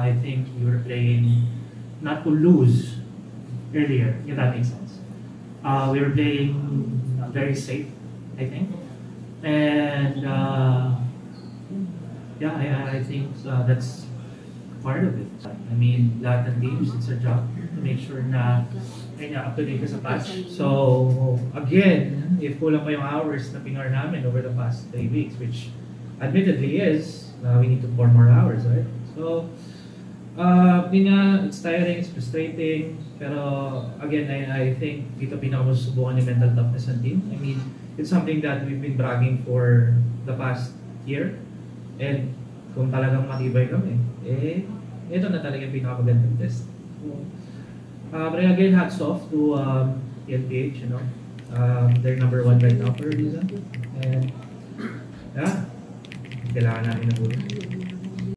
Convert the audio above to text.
I think we were playing not to lose earlier, if that makes sense. We were playing very safe, I think. And yeah, I think that's part of it. I mean, lahat ng teams, it's a job to make sure na up to date ka sa patch. So, again, if kulang pa yung hours na pinar namin over the past 3 weeks, which admittedly is, we need to pour more hours, right? So, it's tiring, it's frustrating, pero again, I think dito pinakamusubukan yung mental toughness ng team. I mean, it's something that we've been bragging for the past year, and kung talagang matibay kami, ito na talaga yung pinakamagandang test. So, but again, hats off to PNPH, you know. They're number 1 right now for a reason. And yeah, kailangan namin ng ulo.